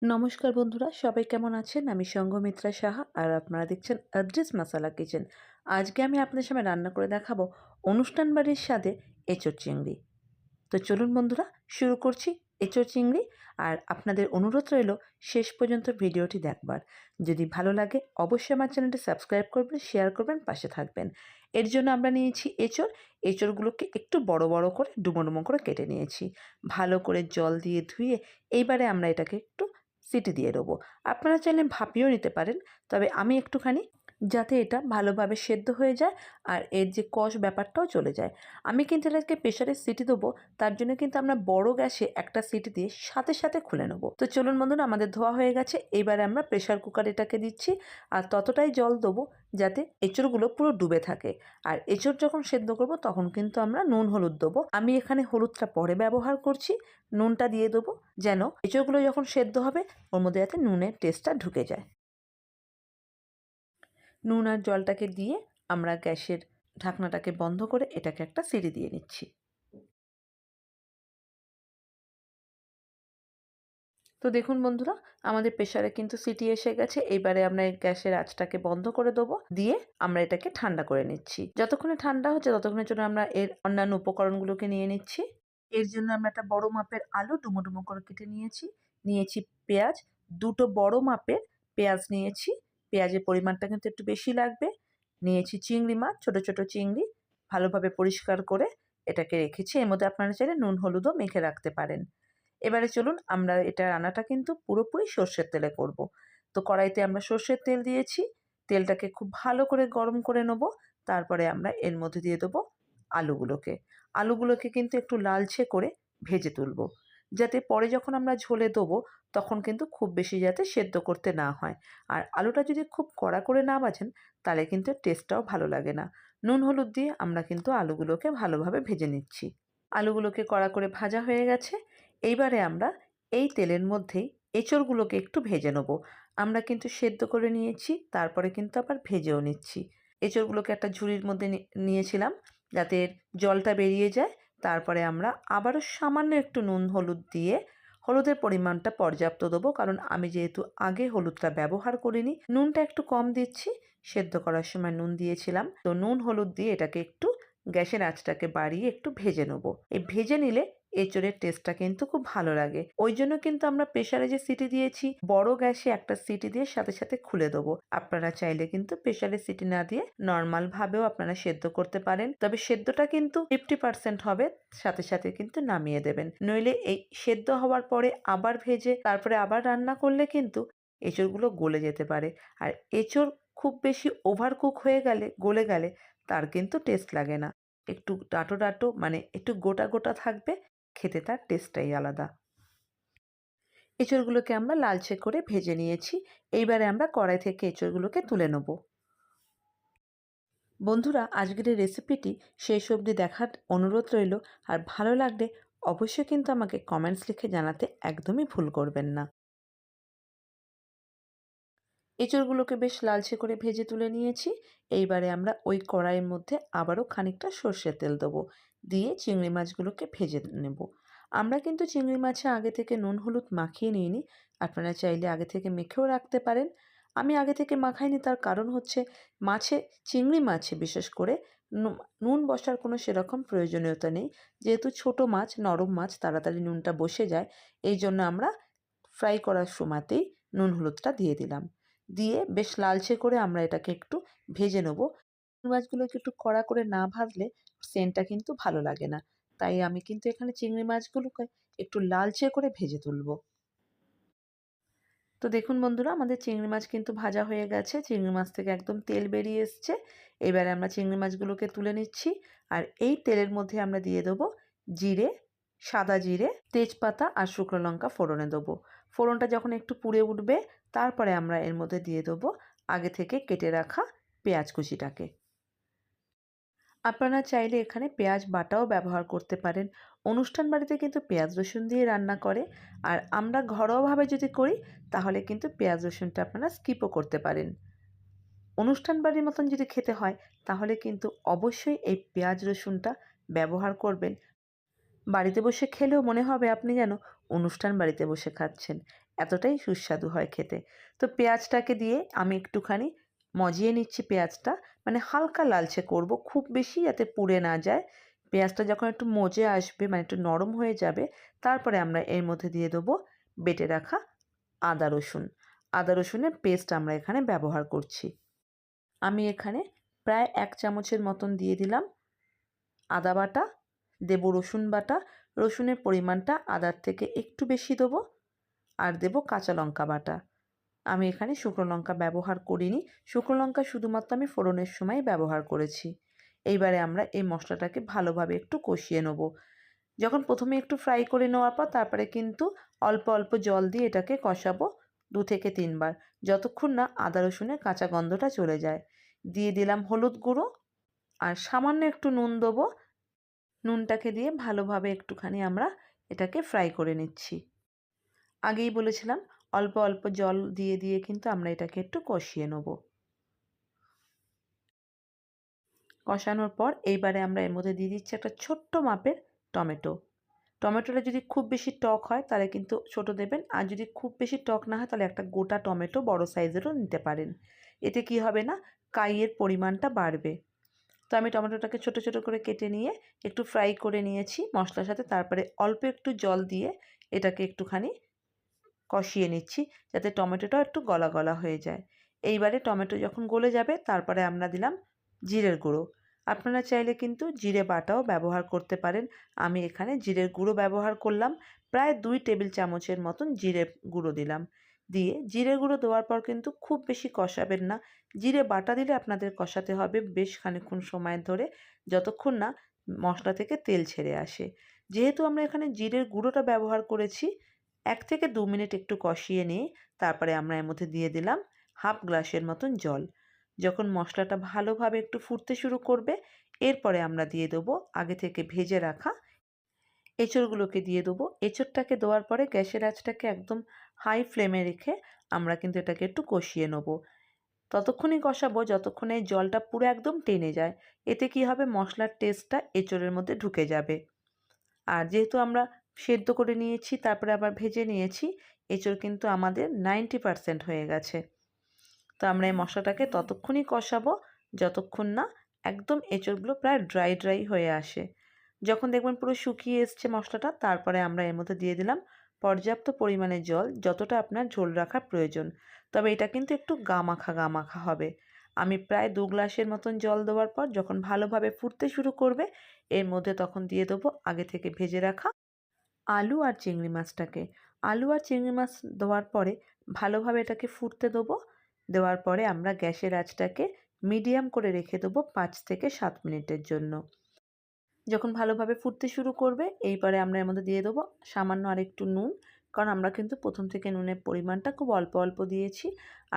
নমস্কার বন্ধুরা, সবাই কেমন আছেন? আমি সঙ্ঘমিত্রা সাহা আর আপনারা দেখছেন আদ্রিস মাসালা কিচেন। আজকে আমি আপনাদের সামনে রান্না করে দেখাবো অনুষ্ঠান বাড়ির স্বাদে এঁচোড় চিংড়ি। তো চলুন বন্ধুরা, শুরু করছি এঁচোড় চিংড়ি। আর আপনাদের অনুরোধ রইল শেষ পর্যন্ত ভিডিওটি দেখবার। যদি ভালো লাগে অবশ্যই আমার চ্যানেলটি সাবস্ক্রাইব করবেন, শেয়ার করবেন, পাশে থাকবেন। এর জন্য আমরা নিয়েছি এঁচোড়। এঁচোড়গুলোকে একটু বড় বড় করে ডুমো ডুমো করে কেটে নিয়েছি। ভালো করে জল দিয়ে ধুয়ে এইবারে আমরা এটাকে একটু সিটি দিয়ে দেবো। আপনারা চাইলে ভাপিয়েও নিতে পারেন, তবে আমি একটুখানি যাতে এটা ভালোভাবে সেদ্ধ হয়ে যায় আর এর যে কষ ব্যাপারটাও চলে যায়। আমি কিন্তু এটাকে প্রেশারে সিটি দেবো, তার জন্য কিন্তু আমরা বড় গ্যাসে একটা সিটি দিয়ে সাথে সাথে খুলে নেবো। তো চলুন বন্ধুরা, আমাদের ধোয়া হয়ে গেছে। এইবারে আমরা প্রেশার কুকার এটাকে দিচ্ছি আর ততটাই জল দেবো যাতে এঁচড়গুলো পুরো ডুবে থাকে। আর এঁচড় যখন সেদ্ধ করব তখন কিন্তু আমরা নুন হলুদ দেবো। আমি এখানে হলুদটা পরে ব্যবহার করছি, নুনটা দিয়ে দেবো যেন এঁচড়গুলো যখন সেদ্ধ হবে ওর মধ্যে যাতে নুনের টেস্টটা ঢুকে যায়। নুন আর জলটাকে দিয়ে আমরা গ্যাসের ঢাকনাটাকে বন্ধ করে এটাকে একটা সিটি দিয়ে নিচ্ছি। তো দেখুন বন্ধুরা, আমাদের প্রেসারে কিন্তু সিটি এসে গেছে। এইবারে আমরা এই গ্যাসের আঁচটাকে বন্ধ করে দেবো, দিয়ে আমরা এটাকে ঠান্ডা করে নিচ্ছি। যতক্ষণে ঠান্ডা হচ্ছে ততক্ষণের জন্য আমরা এর অন্যান্য উপকরণগুলোকে নিয়ে নিচ্ছি। এর জন্য আমরা একটা বড় মাপের আলু ডুমো ডুমো করে কেটে নিয়েছি। নিয়েছি পেঁয়াজ, দুটো বড় মাপের পেঁয়াজ নিয়েছি। পেঁয়াজের পরিমাণটা কিন্তু একটু বেশি লাগবে। নিয়েছি চিংড়ি মাছ, ছোট ছোট চিংড়ি, ভালোভাবে পরিষ্কার করে এটাকে রেখেছি। এর মধ্যে আপনারা চাইলে নুন হলুদও মেখে রাখতে পারেন। এবারে চলুন, আমরা এটা রান্নাটা কিন্তু পুরোপুরি সর্ষের তেলে করব। তো কড়াইতে আমরা সর্ষের তেল দিয়েছি। তেলটাকে খুব ভালো করে গরম করে নেব। তারপরে আমরা এর মধ্যে দিয়ে দেবো আলুগুলোকে। আলুগুলোকে কিন্তু একটু লালচে করে ভেজে তুলব, যাতে পরে যখন আমরা ঝোলে দেবো তখন কিন্তু খুব বেশি যাতে সেদ্ধ করতে না হয়। আর আলুটা যদি খুব কড়া করে না ভাজেন তাহলে কিন্তু টেস্টটাও ভালো লাগে না। নুন হলুদ দিয়ে আমরা কিন্তু আলুগুলোকে ভালোভাবে ভেজে নিচ্ছি। আলুগুলোকে কড়া করে ভাজা হয়ে গেছে। এইবারে আমরা এই তেলের মধ্যেই এঁচড়গুলোকে একটু ভেজে নেব। আমরা কিন্তু সেদ্ধ করে নিয়েছি, তারপরে কিন্তু আবার ভেজেও নিচ্ছি। এঁচড়গুলোকে একটা ঝুড়ির মধ্যে নিয়েছিলাম যাতে এর জলটা বেরিয়ে যায়। তারপরে আমরা আবারও সামান্য একটু নুন হলুদ দিয়ে, হলুদের পরিমাণটা পর্যাপ্ত দেবো কারণ আমি যেহেতু আগে হলুদটা ব্যবহার করিনি, নুনটা একটু কম দিচ্ছি। সেদ্ধ করার সময় নুন দিয়েছিলাম, তো নুন হলুদ দিয়ে এটাকে একটু গ্যাসের আঁচটাকে বাড়িয়ে একটু ভেজে নেব। এই ভেজে নিলে এঁচড়ের টেস্টটা কিন্তু খুব ভালো লাগে। ওই জন্য কিন্তু আমরা প্রেসারে যে সিটি দিয়েছি, বড় গ্যাসে একটা সিটি দিয়ে সাথে সাথে খুলে দেবো। আপনারা চাইলে কিন্তু প্রেসারে সিটি না দিয়ে নর্মাল ভাবেও আপনারা সেদ্ধ করতে পারেন, তবে সেদ্ধটা কিন্তু 50% হবে, সাথে সাথে কিন্তু নামিয়ে দেবেন। নইলে এই সেদ্ধ হওয়ার পরে আবার ভেজে তারপরে আবার রান্না করলে কিন্তু এঁচড়গুলো গলে যেতে পারে। আর এঁচড় খুব বেশি ওভার কুক হয়ে গেলে, গলে গেলে তার কিন্তু টেস্ট লাগে না। একটু ডাঁটো ডাঁটো মানে একটু গোটা গোটা থাকবে, খেতে তার টেস্টটাই আলাদা। এঁচড়গুলোকে আমরা লালচে করে ভেজে নিয়েছি। এইবারে আমরা কড়াই থেকে এঁচড়গুলোকে তুলে নেব। বন্ধুরা, আজকের এই রেসিপিটি শেষ অবধি দেখার অনুরোধ রইল। আর ভালো লাগলে অবশ্যই কিন্তু আমাকে কমেন্টস লিখে জানাতে একদমই ভুল করবেন না। এঁচড়গুলোকে বেশ লালচে করে ভেজে তুলে নিয়েছি। এইবারে আমরা ওই কড়াইয়ের মধ্যে আবারও খানিকটা সর্ষের তেল দেবো, দিয়ে চিংড়ি মাছগুলোকে ভেজে নেব। আমরা কিন্তু চিংড়ি মাছে আগে থেকে নুন হলুদ মাখিয়ে নিইনি, আপনারা চাইলে আগে থেকে মেখেও রাখতে পারেন। আমি আগে থেকে মাখাইনি, তার কারণ হচ্ছে মাছে, চিংড়ি মাছে বিশেষ করে নুন বসার কোনো সেরকম প্রয়োজনীয়তা নেই। যেহেতু ছোট মাছ, নরম মাছ, তাড়াতাড়ি নুনটা বসে যায়। এই জন্য আমরা ফ্রাই করার সময়তেই নুন হলুদটা দিয়ে দিলাম। দিয়ে বেশ লালচে করে আমরা এটাকে একটু ভেজে নেব। চিংড়ি মাছগুলোকে একটু কড়া করে না ভাজলে সেন্টটা কিন্তু ভালো লাগে না। তাই আমি কিন্তু এখানে চিংড়ি মাছগুলোকে একটু লালচে করে ভেজে তুলব। তো দেখুন বন্ধুরা, আমাদের চিংড়ি মাছ কিন্তু ভাজা হয়ে গেছে। চিংড়ি মাছ থেকে একদম তেল বেরিয়ে এসছে। এবারে আমরা চিংড়ি মাছগুলোকে তুলে নিচ্ছি। আর এই তেলের মধ্যে আমরা দিয়ে দেবো জিরে, সাদা জিরে, তেজপাতা আর শুকনো লঙ্কা ফোড়নে দেবো। ফোড়নটা যখন একটু পুড়ে উঠবে তারপরে আমরা এর মধ্যে দিয়ে দেবো আগে থেকে কেটে রাখা পেঁয়াজ কুচিটাকে। আপনারা চাইলে এখানে পেঁয়াজ বাটাও ব্যবহার করতে পারেন। অনুষ্ঠান বাড়িতে কিন্তু পেঁয়াজ রসুন দিয়ে রান্না করে। আর আমরা ঘরোয়াভাবে যদি করি তাহলে কিন্তু পেঁয়াজ রসুনটা আপনারা স্কিপও করতে পারেন। অনুষ্ঠান বাড়ির মতন যদি খেতে হয় তাহলে কিন্তু অবশ্যই এই পেঁয়াজ রসুনটা ব্যবহার করবেন। বাড়িতে বসে খেলেও মনে হবে আপনি যেন অনুষ্ঠান বাড়িতে বসে খাচ্ছেন। এতটাই সুস্বাদু হয় খেতে। তো পেঁয়াজটাকে দিয়ে আমি একটুখানি মজিয়ে নিচ্ছি পেঁয়াজটা, মানে হালকা লালচে করব, খুব বেশি যাতে পুড়ে না যায়। পেঁয়াজটা যখন একটু মজে আসবে, মানে একটু নরম হয়ে যাবে, তারপরে আমরা এর মধ্যে দিয়ে দেবো বেটে রাখা আদা রসুন। আদা রসুনের পেস্ট আমরা এখানে ব্যবহার করছি। আমি এখানে প্রায় 1 চামচের মতন দিয়ে দিলাম আদা বাটা, দেব রসুন বাটা। রসুনের পরিমাণটা আদার থেকে একটু বেশি দেবো। আর দেব কাঁচা লঙ্কা বাটা। আমি এখানে শুকনো লঙ্কা ব্যবহার করিনি, শুকনো লঙ্কা শুধুমাত্র আমি ফোড়নের সময় ব্যবহার করেছি। এইবারে আমরা এই মশলাটাকে ভালোভাবে একটু কষিয়ে নেব। যখন প্রথমে একটু ফ্রাই করে নেওয়ার পর তারপরে কিন্তু অল্প অল্প জল দিয়ে এটাকে কষাবো 2 থেকে 3 বার, যতক্ষণ না আদা রসুনের কাঁচা গন্ধটা চলে যায়। দিয়ে দিলাম হলুদ গুঁড়ো আর সামান্য একটু নুন দেবো। নুনটাকে দিয়ে ভালোভাবে একটুখানি আমরা এটাকে ফ্রাই করে নিচ্ছি। আগেই বলেছিলাম অল্প অল্প জল দিয়ে দিয়ে কিন্তু আমরা এটাকে একটু কষিয়ে নেব। কষানোর পর এইবারে আমরা এর মধ্যে দিয়ে দিচ্ছি একটা ছোট্ট মাপের টমেটো। টমেটোটা যদি খুব বেশি টক হয় তাহলে কিন্তু ছোটো দেবেন, আর যদি খুব বেশি টক না হয় তাহলে একটা গোটা টমেটো বড় সাইজেরও নিতে পারেন। এতে কি হবে না, কাইয়ের পরিমাণটা বাড়বে। তো আমি টমেটোটাকে ছোট ছোট করে কেটে নিয়ে একটু ফ্রাই করে নিয়েছি মশলার সাথে, তারপরে অল্প একটু জল দিয়ে এটাকে একটুখানি কষিয়ে নিচ্ছি যাতে টমেটোটা একটু গলা গলা হয়ে যায়। এইবারে টমেটো যখন গলে যাবে তারপরে আমরা দিলাম জিরের গুঁড়ো। আপনারা চাইলে কিন্তু জিরে বাটাও ব্যবহার করতে পারেন। আমি এখানে জিরের গুঁড়ো ব্যবহার করলাম, প্রায় 2 টেবিল চামচের মতন জিরে গুঁড়ো দিলাম। দিয়ে জিরে গুঁড়ো দেওয়ার পর কিন্তু খুব বেশি কষাবেন না। জিরে বাটা দিলে আপনাদের কষাতে হবে বেশ খানিকক্ষণ সময় ধরে, যতক্ষণ না মশলা থেকে তেল ছেড়ে আসে। যেহেতু আমরা এখানে জিরের গুঁড়োটা ব্যবহার করেছি, 1 থেকে 2 মিনিট একটু কষিয়ে নিয়ে তারপরে আমরা এর মধ্যে দিয়ে দিলাম হাফ গ্লাসের মতন জল। যখন মশলাটা ভালোভাবে একটু ফুটতে শুরু করবে, এরপরে আমরা দিয়ে দেবো আগে থেকে ভেজে রাখা এঁচড়গুলোকে দিয়ে দেবো। এঁচড়টাকে দেওয়ার পরে গ্যাসের আঁচটাকে একদম হাই ফ্লেমে রেখে আমরা কিন্তু এটাকে একটু কষিয়ে নেব। ততক্ষণই কষাবো যতক্ষণে এই জলটা পুরো একদম টেনে যায়। এতে কি হবে, মশলার টেস্টটা এঁচড়ের মধ্যে ঢুকে যাবে। আর যেহেতু আমরা সেদ্ধ করে নিয়েছি তারপরে আবার ভেজে নিয়েছি, এঁচড় কিন্তু আমাদের 90% হয়ে গেছে। তো আমরা এই মশলাটাকে ততক্ষণই কষাবো যতক্ষণ না একদম এঁচড়গুলো প্রায় ড্রাই ড্রাই হয়ে আসে। যখন দেখবেন পুরো শুকিয়ে এসছে মশলাটা, তারপরে আমরা এর মধ্যে দিয়ে দিলাম পর্যাপ্ত পরিমাণে জল, যতটা আপনার ঝোল রাখার প্রয়োজন। তবে এটা কিন্তু একটু গামাখা গামাখা হবে। আমি প্রায় 2 গ্লাসের মতন জল দেওয়ার পর যখন ভালোভাবে ফুটতে শুরু করবে, এর মধ্যে তখন দিয়ে দেবো আগে থেকে ভেজে রাখা আলু আর চিংড়ি মাছটাকে। আলু আর চিংড়ি মাছ দেওয়ার পরে ভালোভাবে এটাকে ফুটতে দেবো। দেওয়ার পরে আমরা গ্যাসের আঁচটাকে মিডিয়াম করে রেখে দেবো 5 থেকে 7 মিনিটের জন্য। যখন ভালোভাবে ফুটতে শুরু করবে, এইবারে আমরা এর মধ্যে দিয়ে দেবো সামান্য আরেকটু নুন, কারণ আমরা কিন্তু প্রথম থেকে নুনের পরিমাণটা খুব অল্প অল্প দিয়েছি।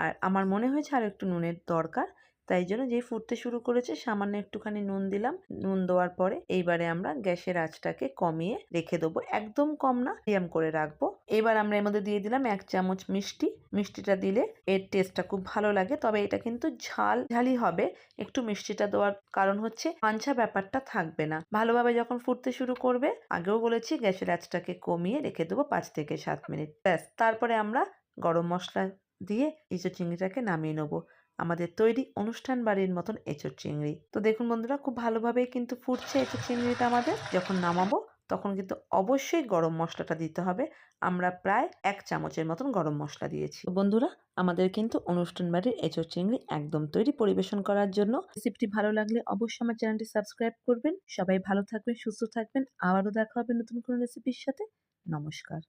আর আমার মনে হয়েছে আর একটু নুনের দরকার, তাই জন্য যেই ফুটতে শুরু করেছে সামান্য একটুখানি নুন দিলাম। নুন দেওয়ার পরে এইবারে আমরা গ্যাসের আঁচটাকে কমিয়ে রেখে দেবো, একদম কম না, মিডিয়াম করে রাখবো। এবার আমরা এর মধ্যে দিয়ে দিলাম 1 চামচ মিষ্টি। মিষ্টিটা দিলে এর টেস্টটা খুব ভালো লাগে, তবে এটা কিন্তু ঝাল ঝালই হবে। একটু মিষ্টিটা দেওয়ার কারণ হচ্ছে পাঞ্ছা ব্যাপারটা থাকবে না। ভালোভাবে যখন ফুটতে শুরু করবে, আগেও বলেছি গ্যাসের আঁচটাকে কমিয়ে রেখে দেবো 5 থেকে 7 মিনিট। ব্যাস, তারপরে আমরা গরম মশলা দিয়ে এঁচোড় চিংড়িটাকে নামিয়ে নেবো। আমাদের তৈরি অনুষ্ঠান বাড়ির মতন এঁচোড় চিংড়ি। তো দেখুন বন্ধুরা, খুব ভালোভাবেই কিন্তু ফুটছে এঁচোড় চিংড়িটা আমাদের। যখন নামাবো তখন কিন্তু অবশ্যই গরম মশলাটা দিতে হবে। আমরা প্রায় 1 চামচের মতন গরম মশলা দিয়েছি। বন্ধুরা, আমাদের কিন্তু অনুষ্ঠান বাড়ির এঁচোড় চিংড়ি একদম তৈরি পরিবেশন করার জন্য। রেসিপিটি ভালো লাগলে অবশ্যই আমার চ্যানেলটি সাবস্ক্রাইব করবেন। সবাই ভালো থাকবেন, সুস্থ থাকবেন। আবারও দেখা হবে নতুন কোনো রেসিপির সাথে। নমস্কার।